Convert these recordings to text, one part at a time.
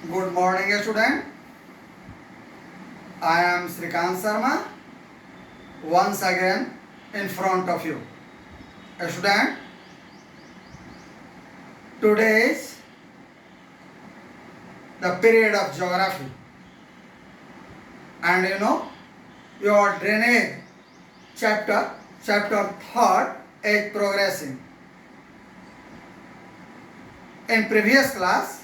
Good morning, student. I am Srikant Sharma once again in front of you. Student, today is the period of geography, and your drainage chapter third is progressing. In previous class,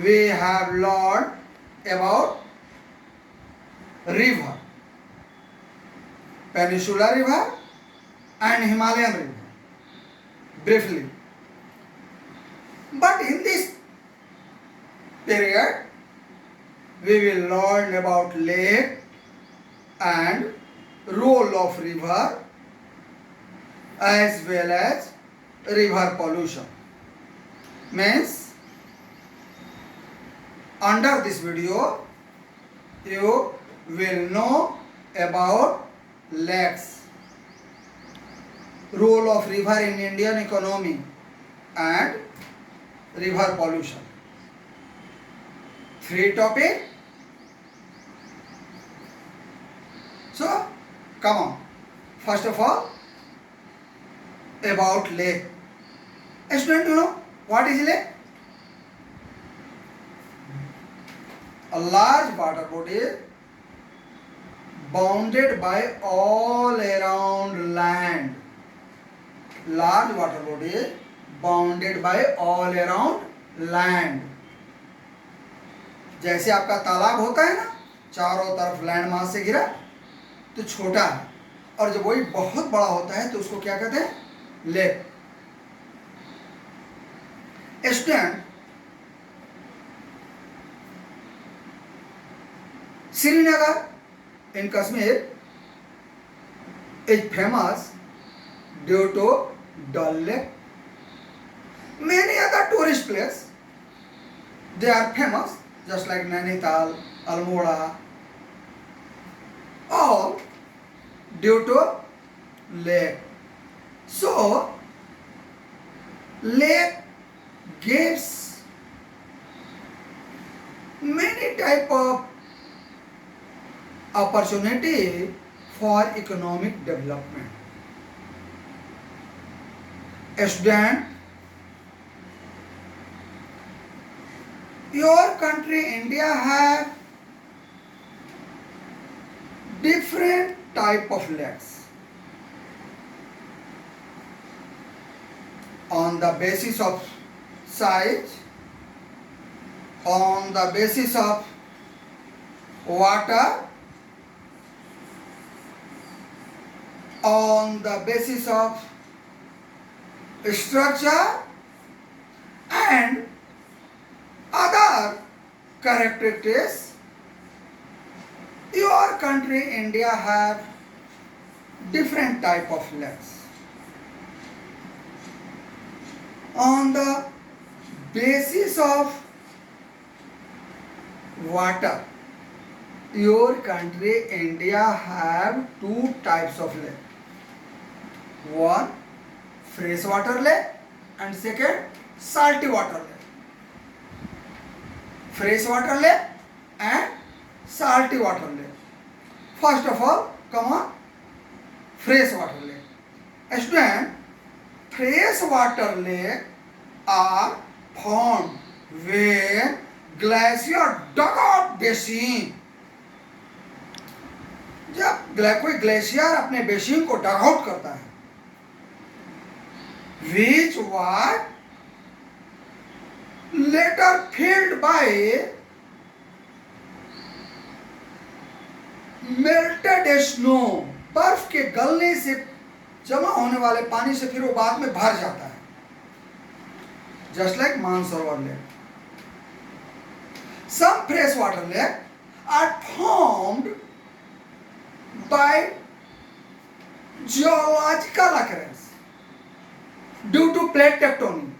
we have learned about river, Peninsular River and Himalayan River, briefly. But in this period, we will learn about lake and role of river as well as river pollution. Means, under this video, you will know about lakes, role of river in Indian economy and river pollution. 3 topic. So, come on. First of all, about lake. Student, you know what is lake? A large water body bounded by all around land. Large water body bounded by all around land. जैसे आपका तालाब होता है ना, चारों तरफ land mass से घिरा, तो छोटा है, और जब वही बहुत बड़ा होता है तो उसको क्या कहते हैं? Lake. Student, Srinagar in Kashmir is famous due to Dal Lake. Many other tourist places, they are famous, just like Nainital, Almora, all due to lake. So, lake gives many type of opportunity for economic development. Student, your country India have different type of lakes. On the basis of size, on the basis of water, on the basis of structure and other characteristics, your country India have different type of lakes. On the basis of water, your country India have 2 types of lake. One, fresh water lake, and second, salty water lake. Fresh water lake and salty water lake. First of all, come on, fresh water lake. Student, fresh water lake are formed when glacier dug out basin. जब कोई glacier अपने basin को डग out करता है, which was later filled by melted snow, बर्फ के गलने से जमा होने वाले पानी से फिर वो बाद में भर जाता है, just like Mansarovar lake. Some freshwater lakes are formed by geological occurrence due to plate tectonic,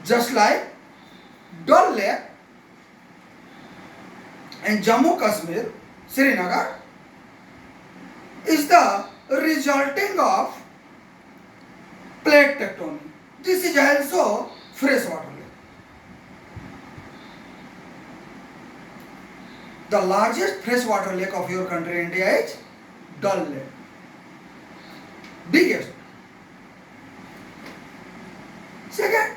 just like Dal Lake in Jammu Kashmir, Srinagar, is the resulting of plate tectonic. This is also fresh water lake. The largest freshwater lake of your country, India, is Dal Lake. Biggest. Second,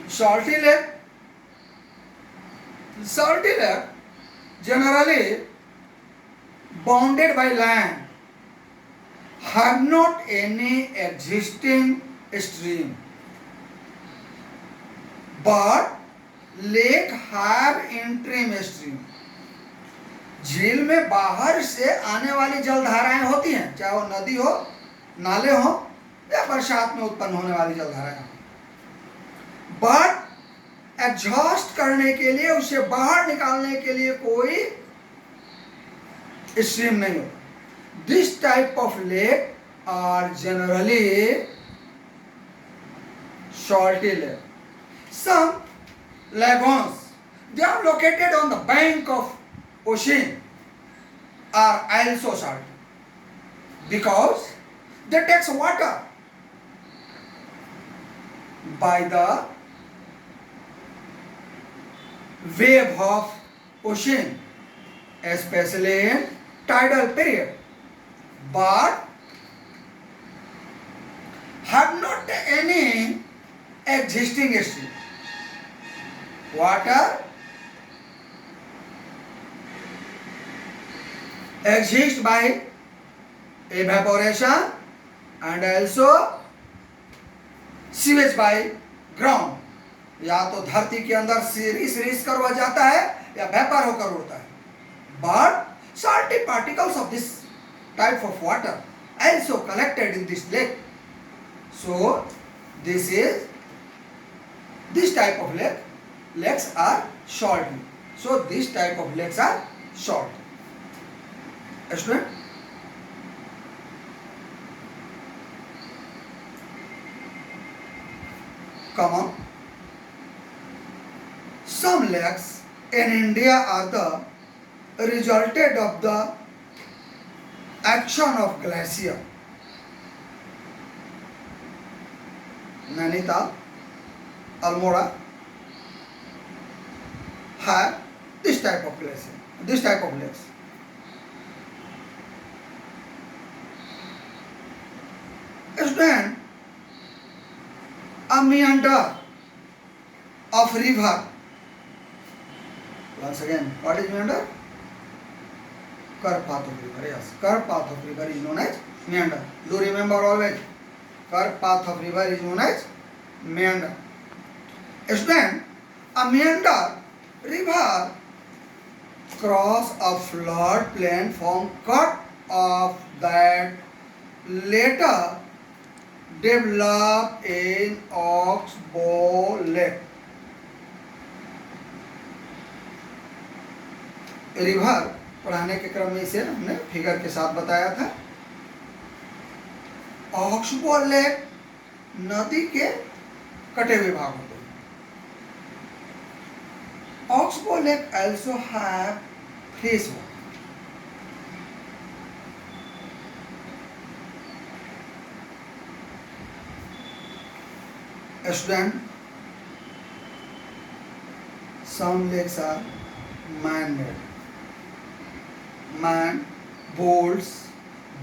salty lake. Salty lake generally bounded by land, have not any existing stream, but lake have interim stream. झील में बाहर से आने वाली जलधाराएं होती हैं, चाहे वो नदी हो, नाले हो या बरसात में उत्पन्न होने वाली जलधाराएं हो, बट एग्जॉस्ट करने के लिए, उसे बाहर निकालने के लिए कोई स्ट्रीम नहीं होता. This type of lake are generally salty lake. Some lagoons, they are located on the bank of ocean, are also salty because they takes water by the wave of ocean, especially in tidal period, but have not any existing stream. Water exists by evaporation and also sewage by ground. या तो धरती के अंदर रिस कर हो जाता है या वेपर होकर उड़ता है. But salty particles of this type of water also collected in this lake. So this type of lakes are salty. So this type of lakes are salty. Student? Come on. Some lakes in India are the resulted of the action of glacier. Nainital, Almora have this type of glacier, this type of lakes. Student, a meander of river. Once again, what is meander? Curved path of river. Yes, curved path of river is known as meander. Do remember always. Curved path of river is known as meander. Student, a meander river cross a flood plain form cut off that later develop in Oxbow Lake. River पढ़ाने के क्रम में इसे हमने figure के साथ बताया था. ऑक्सबो लेक नदी के कटे हुए भाग होते हैं. Oxbow lake also have fresh water. Student, some lakes are man-made. Man builds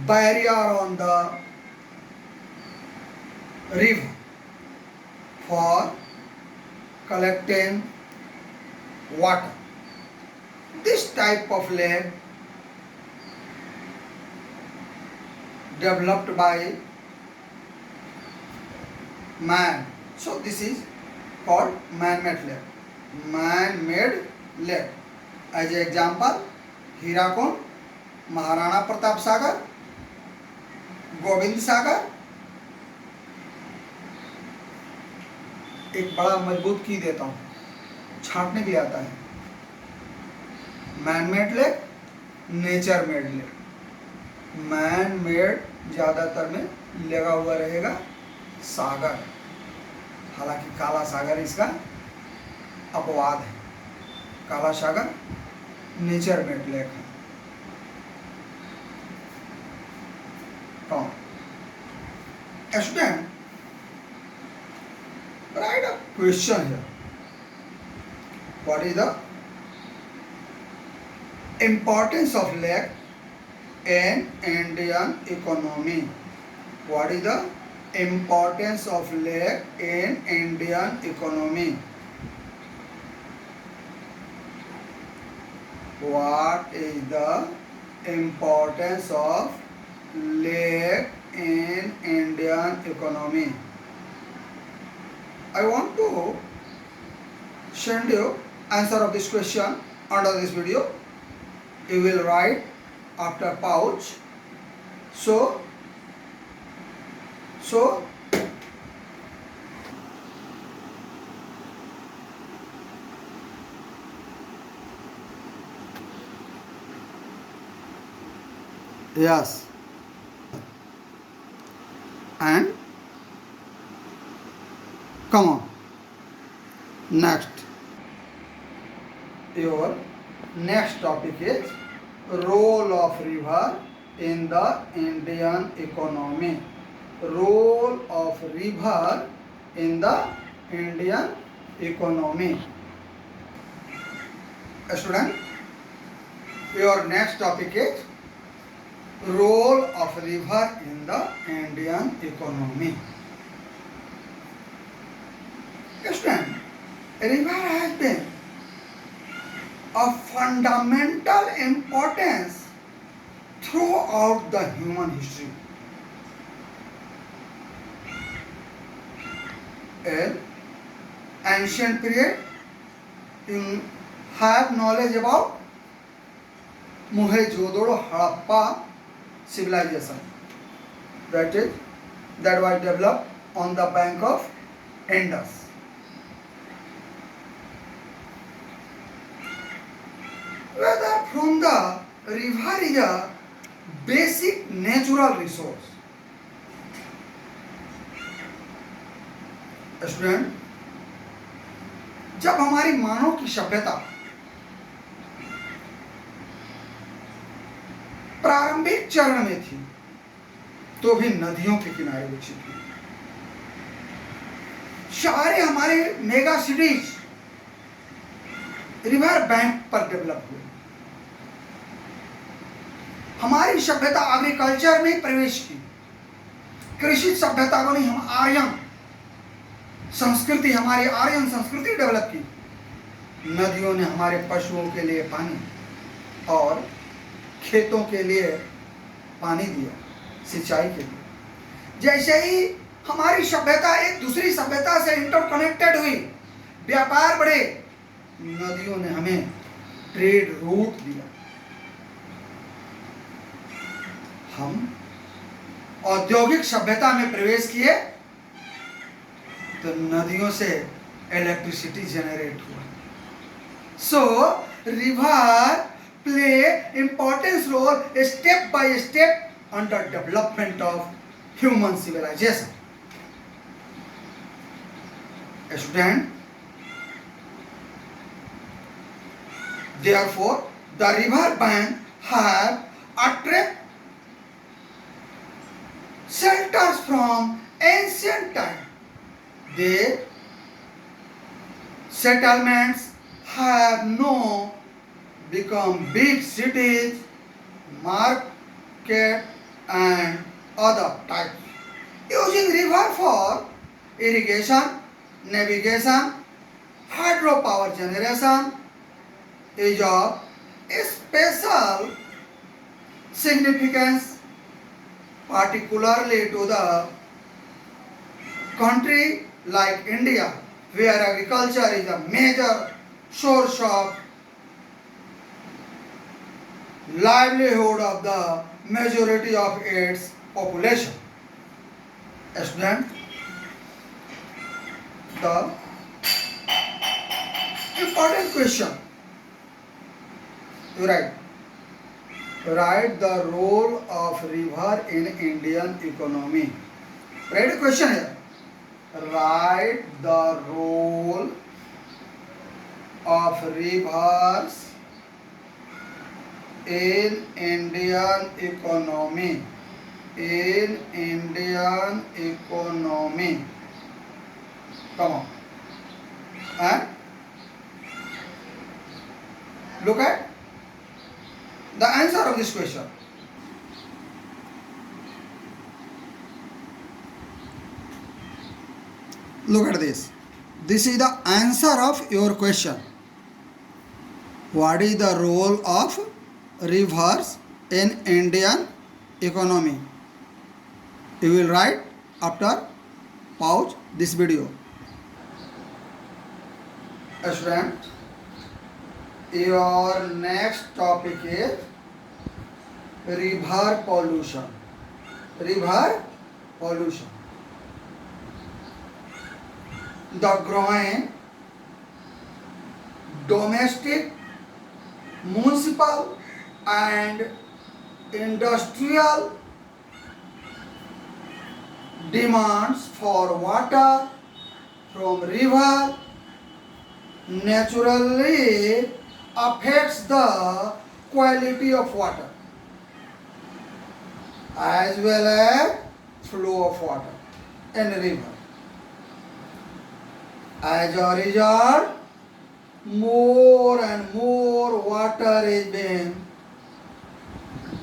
barrier on the river for collecting water. This type of lake developed by man. So this is called man-made lake. Man-made lake. As an example, Hirakud, Maharana Pratap Sagar, Gobind Sagar. एक बड़ा मजबूत की देता हूँ, छांटने भी आता है. Man made lake, nature made lake. Man made ज्यादातर में लगा हुआ रहेगा सागर, हालांकि काला सागर इसका अपवाद है. काला सागर नेचर मेड लेक है. कौन? A student, write a question here. What is the importance of lake in Indian economy? What is the importance of lake in Indian economy? What is the importance of lake in Indian economy? I want to send you answer of this question under this video. You will write after pause. So yes, and come on. Next, your next topic is role of river in the Indian economy. Role of river in the Indian economy. Student, your next topic is role of river in the Indian economy. Student, river has been of fundamental importance throughout the human history. In ancient period, you have knowledge about Mohenjo-daro Harappa civilization. That was developed on the bank of Indus. Whether from the river is a basic natural resource. Student, जब हमारी मानव की सभ्यता प्रारंभिक चरण में थी तो भी नदियों के किनारे विकसित हुई। सारे हमारे मेगा सिटीज रिवर बैंक पर डेवलप हुए। हमारी सभ्यता एग्रीकल्चर में प्रवेश की, कृषि सभ्यता बनी। हम आर्यन संस्कृति, हमारी आर्यन संस्कृति डेवलप की। नदियों ने हमारे पशुओं के लिए पानी और खेतों के लिए पानी दिया, सिंचाई के लिए। जैसे ही हमारी सभ्यता एक दूसरी सभ्यता से इंटरकनेक्टेड हुई, व्यापार बढ़े, नदियों ने हमें ट्रेड रूट दिया। हम औद्योगिक सभ्यता में प्रवेश किए तो नदियों से इलेक्ट्रिसिटी जनरेट हुआ। So river play importance role step by step under development of human civilization. Student, therefore the river bank have attract shelters from ancient time. The settlements have now become big cities, market and other types. Using river for irrigation, navigation, hydropower generation is of special significance, particularly to the country like India, where agriculture is a major source of livelihood of the majority of its population. Student, the important question, you write the role of river in Indian economy. Write a question here. Write the role of rivers in Indian economy. in Indian economy. Come on. And look at the answer of this question. Look at this. This is the answer of your question. What is the role of rivers in Indian economy? You will write after pause this video. Student, your next topic is river pollution. River pollution. The growing domestic, municipal and industrial demands for water from river naturally affects the quality of water as well as flow of water in river. As a result, more and more water is being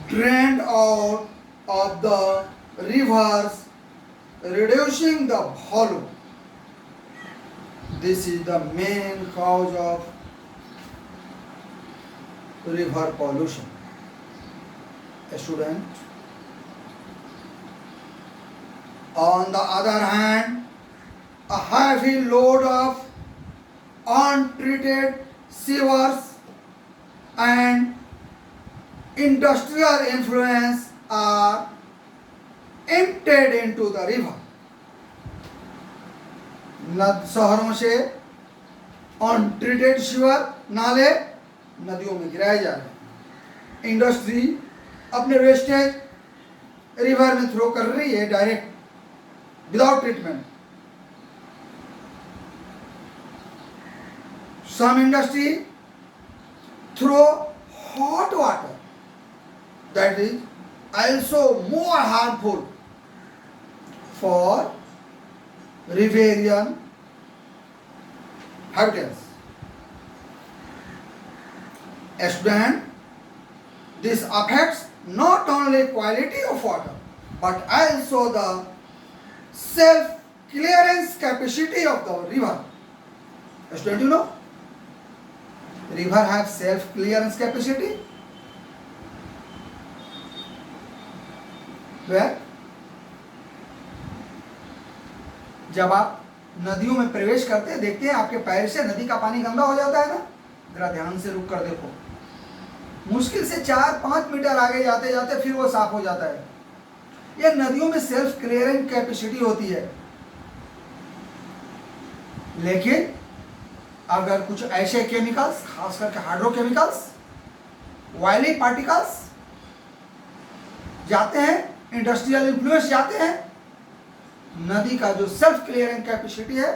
drained out of the rivers, reducing the volume. This is the main cause of river pollution. A student. On the other hand, a heavy load of untreated sewers and industrial influence are emptied into the river. शहरों से untreated sewer नाले नदियों में गिराए जा रहे हैं. Industry अपने वेस्टेज रिवर में थ्रो कर रही है direct without treatment. Some industry throw hot water that is also more harmful for riverian habitats. Student, this affects not only quality of water but also the self clearance capacity of the river. Student, you know, river have self clearance capacity. Where? जब आप नदियों में प्रवेश करते हैं देखते हैं आपके पैर से नदी का पानी गंदा हो जाता है ना. जरा ध्यान से रुक कर देखो. मुश्किल से 4-5 मीटर आगे जाते जाते फिर वो साफ हो जाता है. ये नदियों में सेल्फ क्लियरिंग कैपेसिटी होती है. लेकिन अगर कुछ ऐसे केमिकल्स, खास करके हाइड्रोकेमिकल्स, ऑयली पार्टिकल्स जाते हैं, इंडस्ट्रियल इन्फ्लुएंस जाते हैं, नदी का जो सेल्फ क्लियरिंग कैपेसिटी है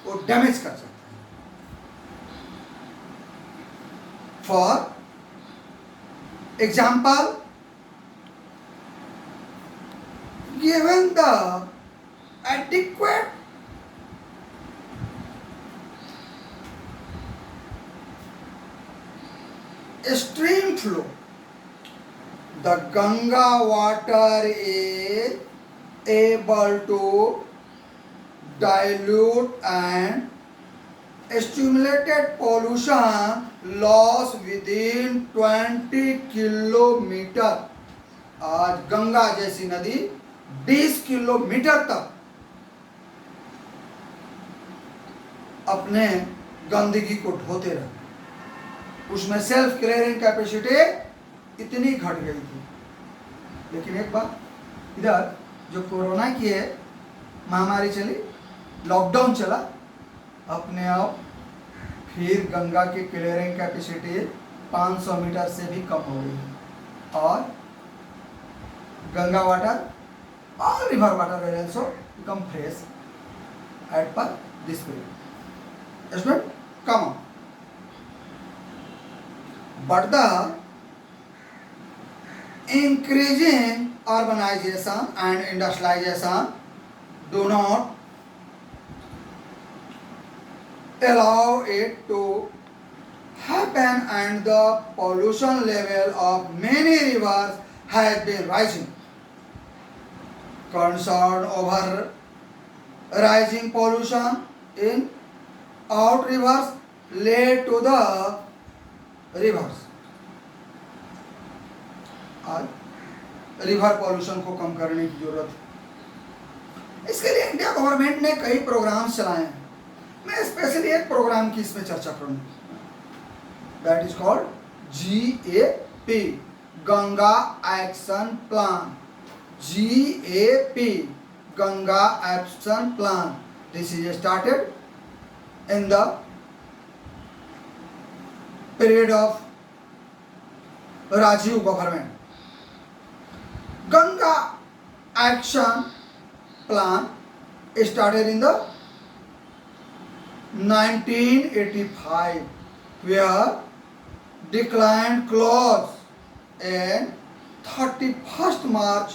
वो डैमेज कर सकता है. For example, given the adequate stream flow, the Ganga water is able to dilute and stimulated pollution loss within 20 kilometre. आज गंगा जैसी नदी 20 किलोमीटर तक अपने गंदगी को ढोते रहे. उसमें सेल्फ क्लियरिंग कैपेसिटी इतनी घट गई थी. लेकिन एक बात, इधर जो कोरोना की है महामारी चली, लॉकडाउन चला, अपने आप फिर गंगा की क्लियरिंग कैपेसिटी 500 मीटर से भी कम हो गई. और गंगा वाटर और river water will also become fresh at per this period. Student, come on. But the increasing urbanization and industrialization do not allow it to happen, and the pollution level of many rivers has been rising. Concern over rising pollution in out rivers led to the rivers. आज river pollution को कम करने की जरूरत है। इसके लिए India government ने कई प्रोग्राम्स चलाए हैं। मैं स्पेशली एक प्रोग्राम की इसमें चर्चा करूंगा, that is called GAP, Ganga action plan. GAP, Ganga action plan. This is started in the period of Rajiv government. Ganga action plan started in the 1985, where declined clause in 31st March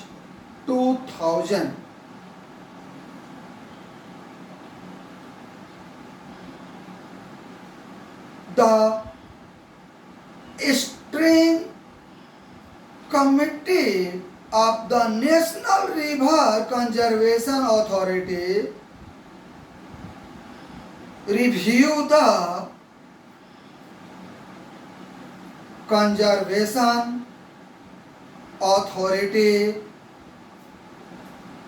2000. The steering committee of the National River Conservation Authority review the Conservation Authority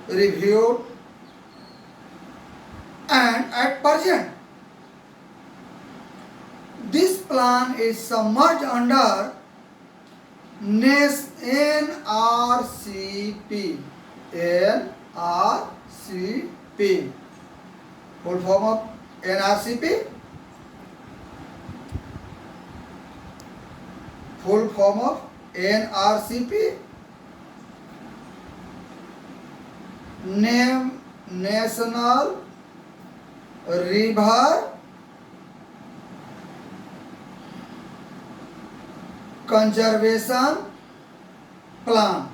reviewed, and at present this plan is submerged under NRCP. NRCP. Full form of NRCP. Full form of NRCP. Name National River Conservation Plan.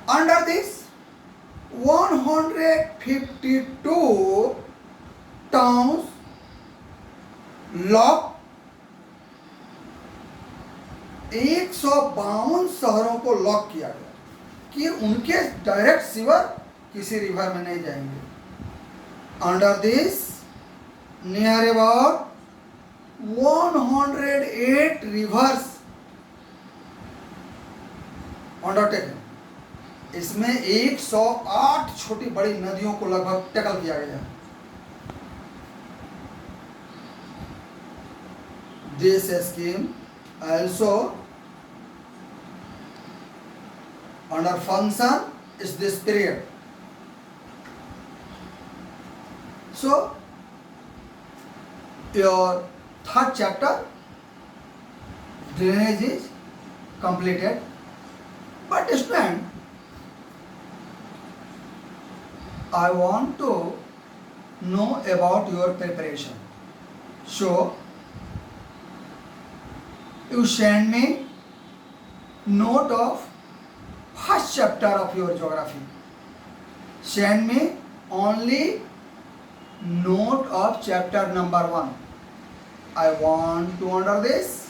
Under this 152 towns lock 152 शहरों को lock किया गया कि उनके direct sewer किसी river में नहीं जाएंगे। Under this near about 108 reverse undertaken. इसमें 108 छोटी बड़ी नदियों को लगभग टैकल किया गया। This scheme also under function is this period. So your third chapter drainage is completed, but student, I want to know about your preparation. So you send me note of first chapter of your geography. Send me only note of chapter number 1. I want to under this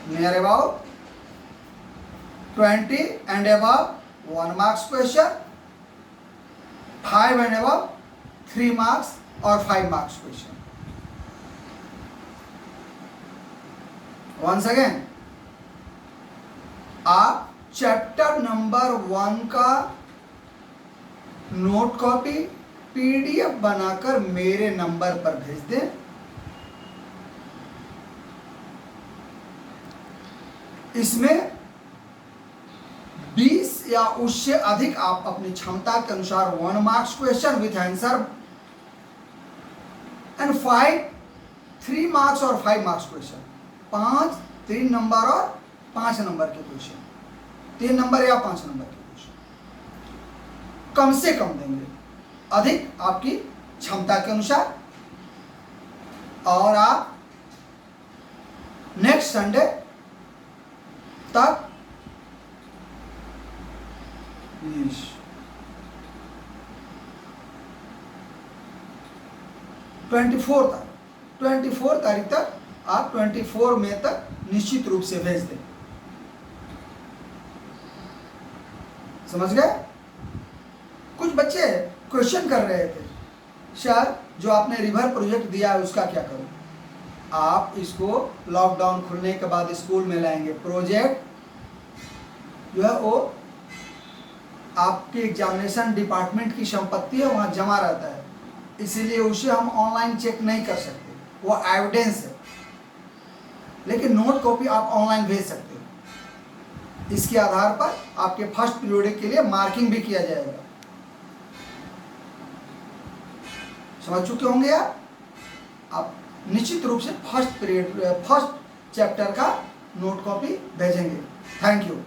near about 20 and above 1 marks question, 5 and above 3 marks or 5 marks question. Once again, आप chapter number 1 का note copy PDF बनाकर मेरे number पर भेज दें। इसमें 20 या उससे अधिक आप अपनी क्षमता के अनुसार 1 marks question with answer and 3 marks और 5 मार्क्स क्वेश्चन, 3 नंबर और 5 नंबर के क्वेश्चन, 3 नंबर या 5 नंबर के क्वेश्चन कम से कम देंगे। अधिक आपकी क्षमता के अनुसार, और आप नेक्स्ट संडे तक 24 तारीख तक आप 24 मई तक निश्चित रूप से भेज दें। समझ गए? कुछ बच्चे क्वेश्चन कर रहे थे, सर जो आपने रिवर प्रोजेक्ट दिया है उसका क्या करूं? आप इसको लॉकडाउन खुलने के बाद स्कूल में लाएंगे। प्रोजेक्ट जो है वो आपके एग्जामिनेशन डिपार्टमेंट की संपत्ति है, वहाँ जमा रहता है, इसीलिए उसे हम ऑनलाइन चेक नहीं कर सकते, वो एविडेंस है। लेकिन नोट कॉपी आप ऑनलाइन भेज सकते हो। इसके आधार पर आपके फर्स्ट पीरियड के लिए मार्किंग भी किया जाएगा। समझ चुके होंगे आप निश्चित रूप से फर्स्ट चैप्टर का नोट कॉपी भेजेंगे। Thank you.